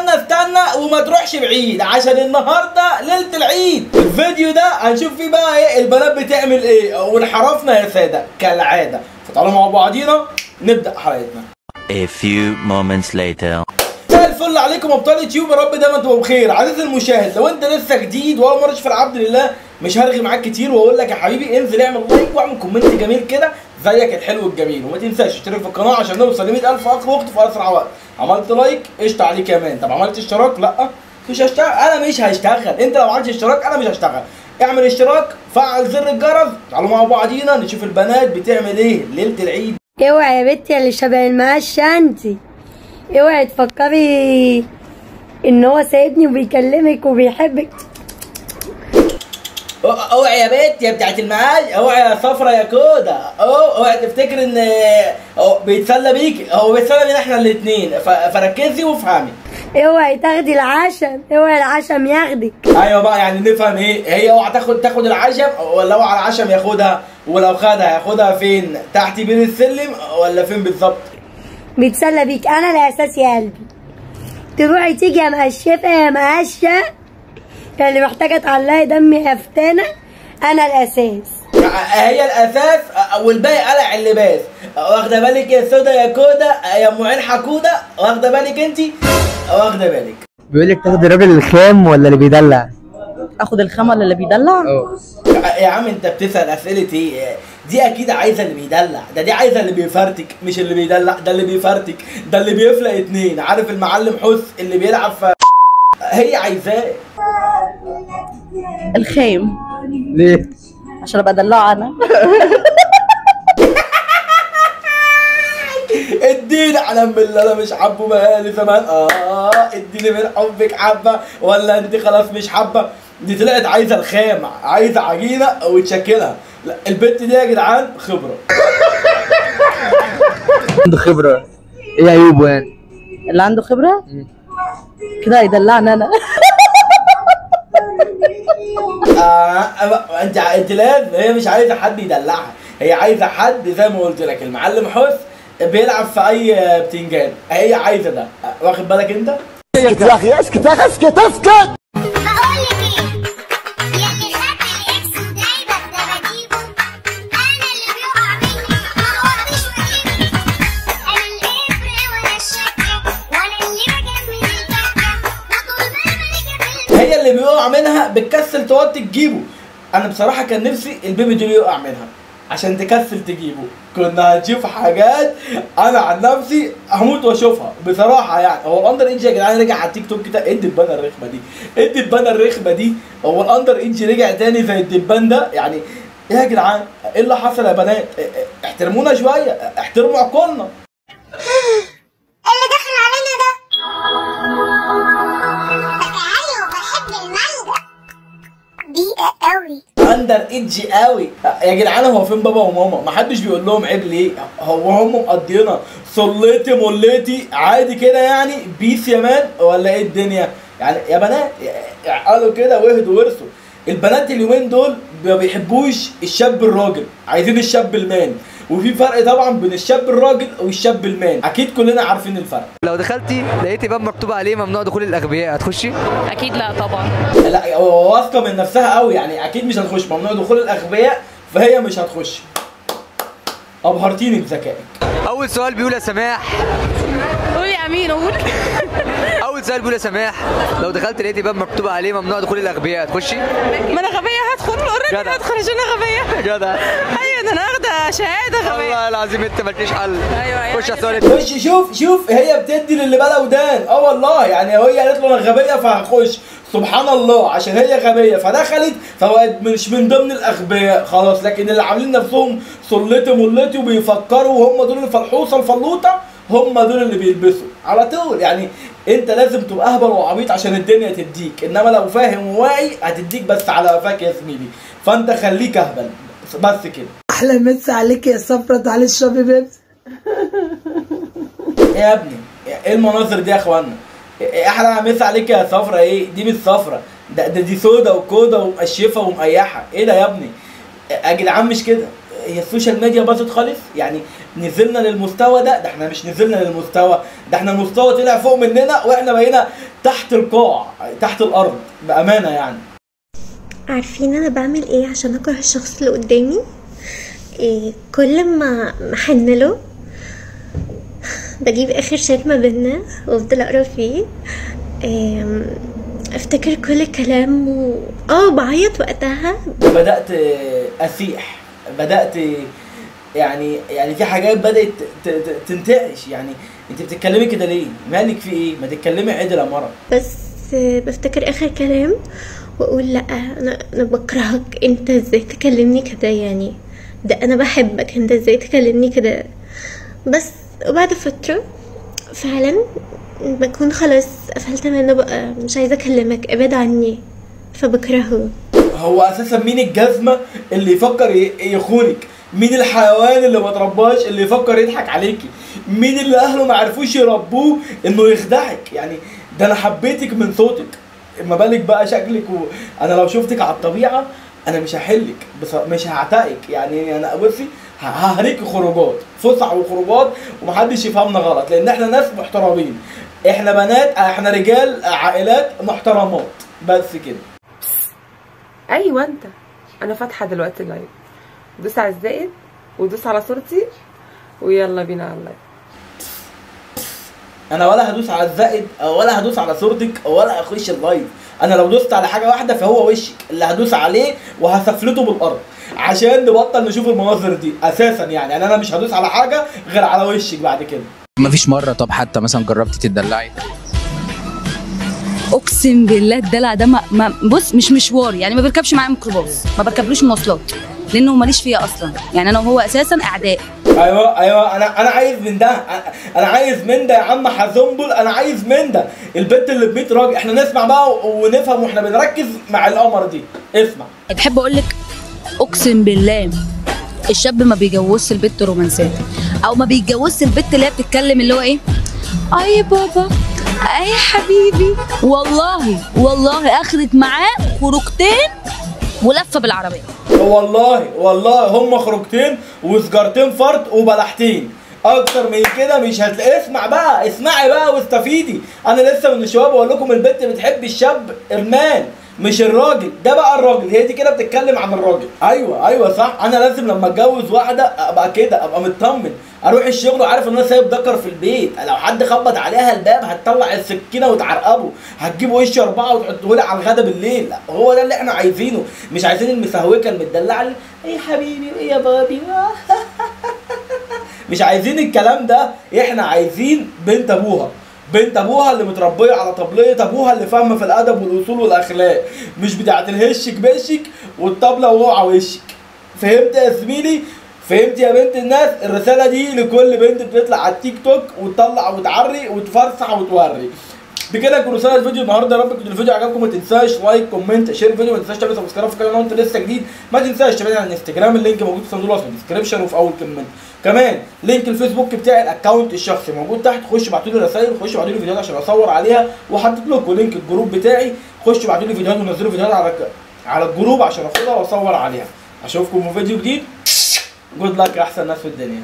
استنى وما تروحش بعيد عشان النهارده ليله العيد. الفيديو ده هنشوف فيه بقى ايه البنات بتعمل ايه وانحرفنا يا ساده كالعاده. فتعالوا مع بعضينا نبدا حلقتنا. A few moments later. مساء الفل عليكم ابطال يوتيوب، يا رب دايما تبقوا بخير. عزيزي المشاهد، لو انت لسه جديد واول مره تشوف العبد لله مش هرغي معاك كتير واقول لك يا حبيبي انزل اعمل لايك واعمل كومنت جميل كده زيك الحلو الجميل، وما تنساش تشترك في القناه عشان نوصل ل 100,000 اخ واخت في اسرع وقت. عملت لايك قشطه عليك كمان. طب عملت اشتراك؟ لا مش هشتغل، انا مش هشتغل. انت لو عملتش اشتراك انا مش هشتغل. اعمل اشتراك، فعل زر الجرس. تعالوا مع بعضينا نشوف البنات بتعمل ايه ليله العيد. اوعي يا بنتي اللي شبه المقشه انتي، اوعي تفكري ان هو سايبني وبيكلمك وبيحبك. اوعي يا بنت يا بتاعت المعاش، اوعي يا صفرا يا كوده، اوعي تفتكر ان بيتسلى بيكي، هو بيتسلى بينا احنا الاثنين، فركزي وافهمي. اوعي تاخدي العشم، اوعي العشم ياخدك. ايوه بقى، يعني نفهم ايه هي. اوعي تاخد العشم، ولا اوعي العشم ياخدها؟ ولو خدها ياخدها فين؟ تحت بين السلم ولا فين بالظبط؟ بيتسلى بيك، انا الاساس يا قلبي. تروحي تيجي يا مقشفه يا مقشه اللي محتاجه تعلقي دمي هفتانه، انا الاساس. هي الاساس والباقي قلع اللباس. واخده بالك يا سودا يا كوده يا ام عين حكوده؟ واخده بالك انتي؟ واخده بالك؟ بيقول لك تاخد الراجل الخام ولا اللي بيدلع؟ اخد الخام ولا اللي بيدلع؟ يا عم انت بتسال اسئله ايه؟ دي اكيد عايزه اللي بيدلع، دي عايزه اللي بيفرتك، مش اللي بيدلع. ده اللي بيفرتك، ده اللي بيفلق اتنين. عارف المعلم حس اللي بيلعب هي عايزاه الخام. ليه؟ عشان ابقى ادلعه انا. اديني اعلم بالله انا مش حابه بقالي زمان. اديني من حبك حبه ولا انت خلاص مش حابه؟ دي طلعت عايزه الخام، عايزه عجينه وتشكلها. لا البت دي يا جدعان خبره. عنده خبره، ايه عيوبه يعني؟ اللي عنده خبره كده هيدلعني انا. انت لازم، هي مش عايزه حد يدلعها، هي عايزه حد زي ما قلت لك المعلم حس بيلعب في اي بتنجان. هي عايزه ده، واخد بالك انت؟ اسكت يا اخي، اسكت يا اخي، اسكت اسكت. بقول لك ايه، يلي خد الاكس ودايبك ده بجيبه، انا اللي بيقع مني ما هوش واجيبه، انا الابره وانا الشكه وانا اللي بجمل الكعكه، وطول ما انا هي اللي بيقع منها بتكسل توطي تجيبه. انا بصراحه كان نفسي البيبي دول يقع منها عشان تكسل تجيبه. كنا هنشوف حاجات انا عن نفسي هموت واشوفها بصراحه. يعني هو الاندر ايدج يا جدعان رجع على التيك توك كده؟ ايه الدبانه الرخمه دي؟ ايه الدبانه الرخمه دي؟ هو الاندر ايدج رجع تاني زي الدبان ده؟ يعني ايه يا جدعان؟ ايه اللي حصل يا بنات؟ احترمونا شويه، احترموا عقولنا. اللي داخل علينا ده ايوه بحب المانجا دي قوي. اندر ايدج قوي يا جدعان. هو فين بابا وماما؟ ما حدش بيقول لهم عيب ليه؟ هو هم مقضينا صليتي موليتي عادي كده يعني؟ بيس يا مان ولا ايه الدنيا؟ يعني يا بنات قالوا كده واهدوا ورثوا. البنات اليومين دول ما بيحبوش الشاب الراجل، عايزين الشاب المان. وفي فرق طبعا بين الشاب الراجل والشاب المان، اكيد كلنا عارفين الفرق. لو دخلتي لقيتي باب مكتوب عليه ممنوع دخول الاغبياء هتخشي؟ اكيد لا طبعا. لا واثقه من نفسها قوي، يعني اكيد مش هتخش. ممنوع دخول الاغبياء، فهي مش هتخش. ابهرتيني بذكائك. اول سؤال بيقول يا سماح. قول يا امين قول. اول سؤال بيقول يا سماح، لو دخلت لقيتي باب مكتوب عليه ممنوع دخول الاغبياء هتخشي؟ ما انا غبيه هدخل اوريدي، هدخل عشان انا غبيه. جدع. ايوه ده انا واخده شهاده غبيه. والله العظيم انت مالكيش حل. ايوه خش على السؤال. خش. شوف هي بتدي للي بلا ودان. والله يعني هي قالت له انا غبيه فهخش. سبحان الله، عشان هي غبيه فدخلت فبقت مش من ضمن الاغبياء خلاص. لكن اللي عاملين نفسهم صلتي مولتي وبيفكروا وهم دول الفلحوصه الفلوطه، هم دول اللي بيلبسوا على طول. يعني انت لازم تبقى اهبل وعبيط عشان الدنيا تديك، انما لو فاهم وواعي هتديك بس على قفاك يا زميلي. فانت خليك اهبل بس كده. احلى مسا عليك يا صفرة، تعالي اشربي بيبسي. يا ابني ايه المناظر دي يا اخوانا؟ احلى مسا عليك يا صفرة. ايه دي مش صفرة، دي سودا وكودا ومقشفه ومقيحه. ايه ده يا ابني يا جدعان؟ مش كده. هي السوشيال ميديا باظت خالص يعني. نزلنا للمستوى ده احنا مش نزلنا للمستوى ده، احنا المستوى طلع فوق مننا واحنا بقينا تحت القاع، تحت الارض بامانه يعني. عارفين انا بعمل ايه عشان اكره الشخص اللي قدامي؟ إيه، كل ما احنله بجيب اخر شات ما بينا وافضل اقرا فيه، افتكر كل الكلام بعيط وقتها. بدات اسيح، بدات يعني في حاجات بدات تنتعش. يعني انت بتتكلمي كده ليه؟ مالك في ايه؟ ما تتكلمي عدل يا مرة. بس بفتكر اخر كلام واقول لا، انا بكرهك، انت ازاي تكلمني كده؟ يعني ده انا بحبك، انت ازاي تكلمني كده؟ بس وبعد فترة فعلا بكون خلاص قفلت منه بقى، مش عايزة اكلمك، ابعد عني، فبكرهه. هو اساسا مين الجزمة اللي يفكر يخونك؟ مين الحيوان اللي ما ترباش اللي يفكر يضحك عليكي؟ مين اللي اهله ما عرفوش يربوه انه يخدعك؟ يعني ده انا حبيتك من صوتك، ما بالك بقى شكلك. انا لو شفتك على الطبيعة انا مش هحلك، بس مش هعتقك. يعني انا بصي ههريكي خروجات، فسح وخروجات، ومحدش يفهمنا غلط، لان احنا ناس محترمين، احنا بنات، احنا رجال عائلات محترمات، بس كده. ايوه انت، انا فاتحه دلوقتي اللايف، دوس على الزائد ودوس على صورتي ويلا بينا على اللايف. انا ولا هدوس على الزائد ولا هدوس على صورتك ولا هخش اللايف. انا لو دوست على حاجه واحده فهو وشك اللي هدوس عليه وهسفلته بالارض، عشان نبطل نشوف المناظر دي اساسا. يعني انا مش هدوس على حاجه غير على وشك بعد كده. مفيش مره طب حتى مثلا جربتي تدلعي؟ اقسم بالله الدلع ده بص مش مشوار، يعني ما بركبش معاه ميكروباص، ما بركبلوش مواصلات لانه ماليش فيها اصلا. يعني انا وهو اساسا اعداء. ايوه انا عايز من ده، انا عايز من ده يا عم حزنبل، انا عايز من ده. البنت اللي ب 100 راجل. احنا نسمع بقى ونفهم واحنا بنركز مع القمر دي. اسمع، تحب اقول لك اقسم بالله الشاب ما بيجوزش البت رومانسيه، او ما بيتجوزش البت اللي هي بتتكلم اللي هو ايه، اي بابا اي حبيبي. والله اخدت معاه خروجتين ولفه بالعربيه. والله هم خروجتين وسجارتين فرد وبلحتين، اكتر من كده مش هتلاقي. اسمعي بقى واستفيدي. انا لسه من شويه بقول لكم البنت بتحب الشاب المال مش الراجل. ده بقى الراجل، هي دي كده بتتكلم عن الراجل. ايوه صح. انا لازم لما اتجوز واحده ابقى كده، ابقى مطمن، اروح الشغل وعارف ان انا سايب دكر في البيت. لو حد خبط عليها الباب هتطلع السكينه وتعرقبه، هتجيب وش 4 وتحطه لي على الغدا بالليل. هو ده اللي احنا عايزينه، مش عايزين المسهوكه المدلعه اللي ايه حبيبي وايه يا بابي مش عايزين الكلام ده. احنا عايزين بنت ابوها اللي متربيه على طبليه ابوها، اللي فاهمه في الادب والاصول والاخلاق، مش بتاعت الهشك بشك والطبله وقع وشك. فهمت يا زميلي؟ فهمت يا بنت الناس؟ الرساله دي لكل بنت بتطلع على التيك توك وتطلع وتعري وتفرصح وتوري. بكده يكون رساله الفيديو النهارده. يا رب يكون الفيديو عجبكم. ما تنساش لايك كومنت شير الفيديو، ما تنساش تعمل سبسكرايب في القناه لو انت لسه جديد. ما تنساش تابعني على الانستجرام، اللينك موجود في صندوق الوصف في الديسكربشن وفي اول كومنت. كمان لينك الفيسبوك بتاعي الاكونت الشخصي موجود تحت، خشوا ابعتوا لي رسائل، خشوا ابعتوا لي فيديوهات عشان اصور عليها، وحطيت لكم لينك الجروب بتاعي، خشوا ابعتوا لي فيديوهات ونزلوا فيديوهات على الجروب عشان اخدها واصور عليها. اشوفكم في فيديو جديد. جود لك يا احسن ناس في الدنيا.